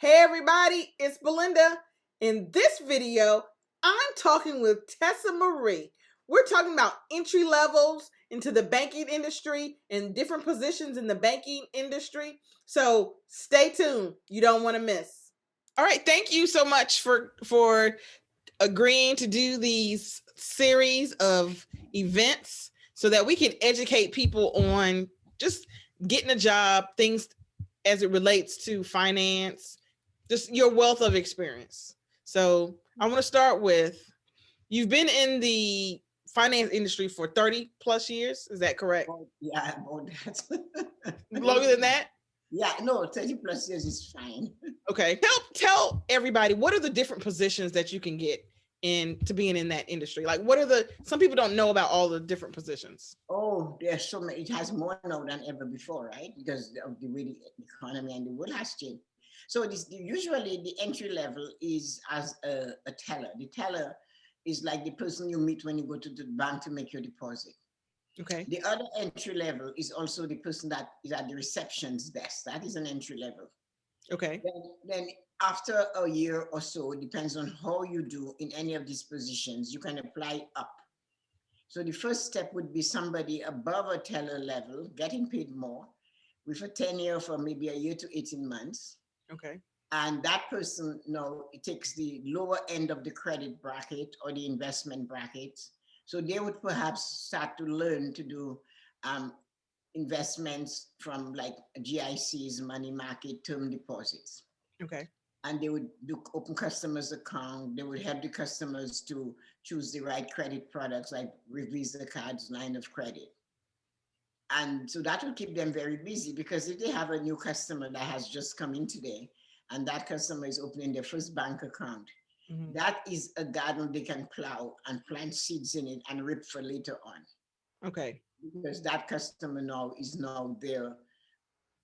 Hey everybody, it's Belinda. In this video, I'm talking with Tessa Marie. We're talking about entry levels into the banking industry and different positions in the banking industry. So stay tuned. You don't want to miss. All right, thank you so much for agreeing to do these series of events so that we can educate people on just getting a job, things as it relates to finance, just your wealth of experience. So I want to start with, you've been in the finance industry for 30 plus years. Is that correct? Yeah, about that. Longer than that? Yeah, no, 30 plus years is fine. Okay. Tell everybody, what are the different positions that you can get into being in that industry? Like, what are some people don't know about all the different positions. Oh, there's so many. It has more now than ever before, right? Because of the way the economy and the world has changed. So usually the entry level is as a teller. The teller is like the person you meet when you go to the bank to make your deposit. Okay. The other entry level is also the person that is at the reception's desk. That is an entry level. Okay. Then after a year or so, it depends on how you do in any of these positions, you can apply up. So the first step would be somebody above a teller level, getting paid more, with a tenure for maybe a year to 18 months. Okay. And that person now it takes the lower end of the credit bracket or the investment bracket. So they would perhaps start to learn to do investments from like GICs, money market, term deposits. Okay. And they would do open customers account. They would help the customers to choose the right credit products like Visa cards, line of credit. And so that will keep them very busy because if they have a new customer that has just come in today and that customer is opening their first bank account, that is a garden they can plow and plant seeds in it and reap for later on. Okay. Because that customer now is now there.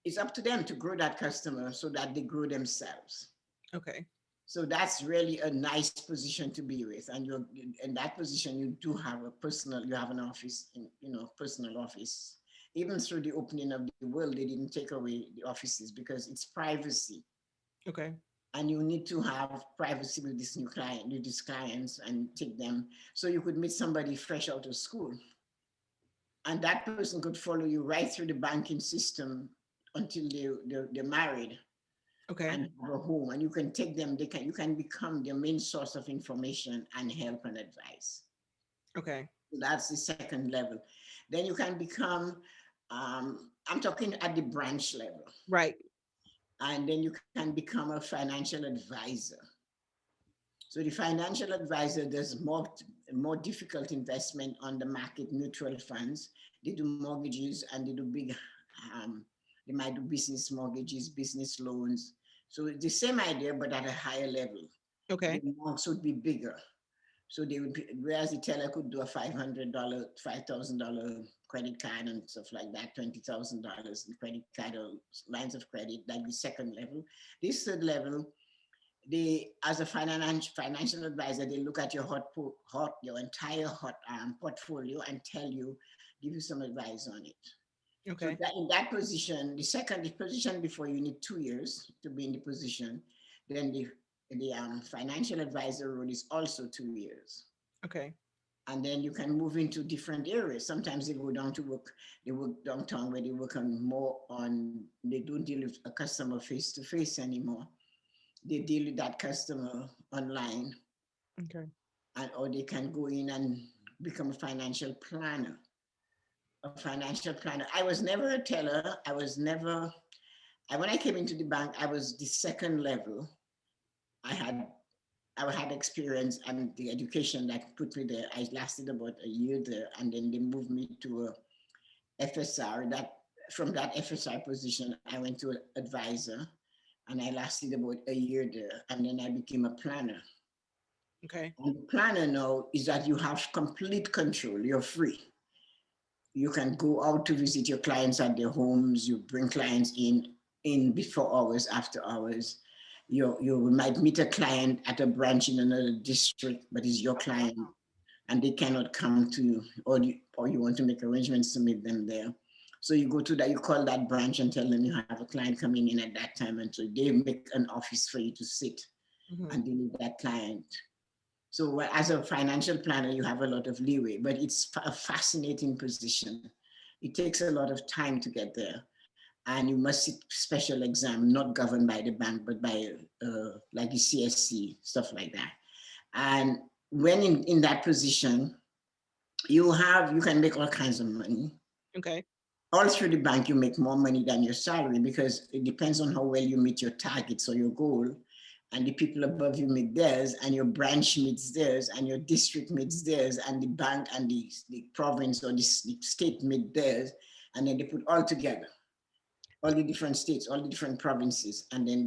It's up to them to grow that customer so that they grow themselves. Okay. So that's really a nice position to be with. And you're in that position, you do have you have an office, personal office. Even through the opening of the world, they didn't take away the offices because it's privacy. Okay. And you need to have privacy with these clients and take them. So you could meet somebody fresh out of school. And that person could follow you right through the banking system until they're married. Okay. And have a home, and you can take them. You can become their main source of information and help and advice. Okay. So that's the second level. Then you can become. I'm talking at the branch level. Right. And then you can become a financial advisor. So the financial advisor does more difficult investment on the market, mutual funds. They do mortgages and they do big. They might do business mortgages, business loans. So it's the same idea, but at a higher level. Okay. The amounts would be bigger. So they would be, whereas the teller could do a $500, $5,000 credit card and stuff like that, $20,000 in credit card or lines of credit, like the second level. This third level, they, as a financial advisor, they look at your your entire portfolio and give you some advice on it. So Okay. that in that position, the position before you need 2 years to be in the position. Then the financial advisor role is also 2 years. Okay. And then you can move into different areas. Sometimes they work downtown where they work they don't deal with a customer face to face anymore. They deal with that customer online. Okay. Or they can go in and become a financial planner. I was never a teller. When I came into the bank, I was the second level. I had I had experience and the education that put me there. I lasted about a year there, and then they moved me to a FSR. That from that FSR position, I went to an advisor, and I lasted about a year there, and then I became a planner. Okay. And the planner now is that you have complete control. You're free. You can go out to visit your clients at their homes. You bring clients in before hours, after hours. You might meet a client at a branch in another district, but it's your client, and they cannot come to you, or you want to make arrangements to meet them there. So you go to that, you call that branch and tell them you have a client coming in at that time, and so they make an office for you to sit and deal with that client. So as a financial planner, you have a lot of leeway, but it's a fascinating position. It takes a lot of time to get there, and you must sit special exam, not governed by the bank, but by like the CSC, stuff like that. And when in that position, you can make all kinds of money. Okay. All through the bank, you make more money than your salary because it depends on how well you meet your targets or your goal. And the people above you meet theirs, and your branch meets theirs, and your district meets theirs, and the bank and the province or the state meet theirs. And then they put all together, all the different states, all the different provinces. And then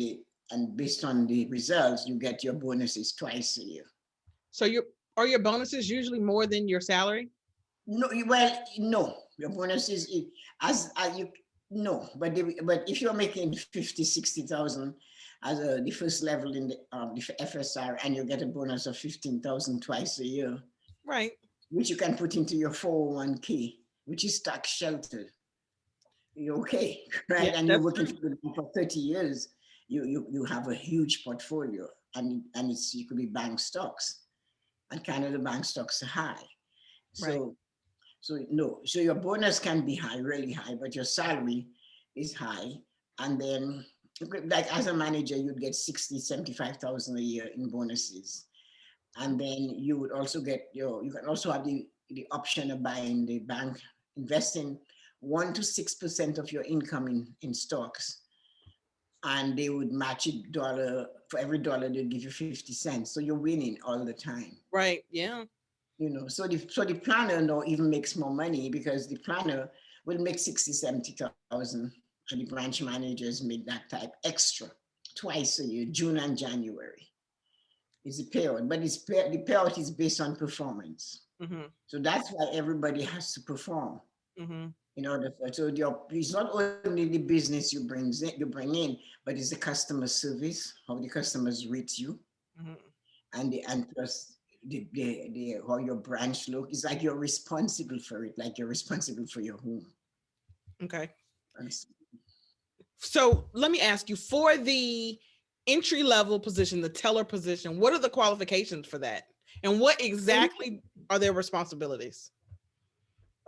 and based on the results, you get your bonuses twice a year. So are your bonuses usually more than your salary? No, well, no. Your bonus is as you no, but if you're making 50, 60,000 as the first level in the FSR, and you get a bonus of 15,000 twice a year, right, which you can put into your 401k, which is tax sheltered, you're okay, right? yeah, And you're that's working true. for 30 years, you have a huge portfolio, and it could be bank stocks, and Canada bank stocks are high. Right. So no, so your bonus can be high, really high, but your salary is high. And then like as a manager, you'd get 60, 75,000 a year in bonuses. And then you would also get you can also have the option of buying the bank, investing 1 to 6% of your income in stocks. And they would match it dollar for every dollar, they'd give you 50 cents. So you're winning all the time. Right. Yeah. So the planner no even makes more money because the planner will make 60, 70,000, and the branch managers make that type extra twice a year, June and January is the payout, but the payout is based on performance. Mm-hmm. So that's why everybody has to perform Mm-hmm. in order for, so it's not only the business you bring in, but it's the customer service, how the customers rate you, Mm-hmm. and plus the how your branch look. It's like you're responsible for it, like you're responsible for your home. Okay. And So let me ask you, for the entry level position, the teller position, what are the qualifications for that? And what exactly are their responsibilities?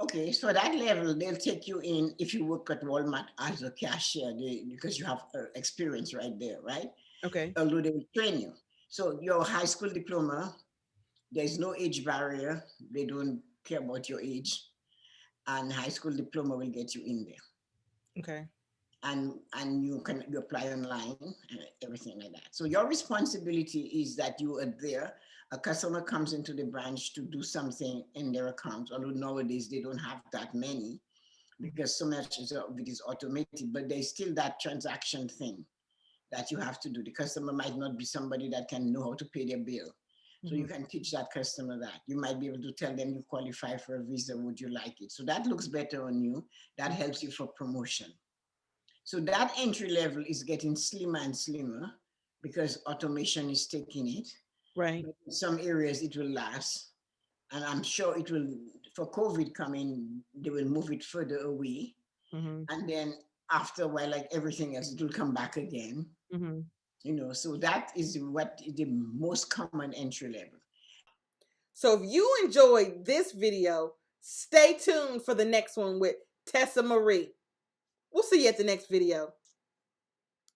okay, so that level, they'll take you in if you work at Walmart as a cashier, because you have experience right there, right? Okay. Although they will train you. So your high school diploma, there's no age barrier. They don't care about your age, and high school diploma will get you in there. Okay. And you apply online and everything like that. So your responsibility is that you are there. A customer comes into the branch to do something in their account, although nowadays they don't have that many because so much of it is automated, but there's still that transaction thing that you have to do. The customer might not be somebody that can know how to pay their bill. So you can teach that customer that. You might be able to tell them you qualify for a visa, would you like it? So that looks better on you. That helps you for promotion. So that entry level is getting slimmer and slimmer because automation is taking it. Right. But in some areas it will last. And I'm sure it will, for COVID coming, they will move it further away. Mm-hmm. And then after a while, like everything else, it will come back again. Mm-hmm. So that is what is the most common entry level. So if you enjoyed this video, stay tuned for the next one with Tessa Marie. We'll see you at the next video.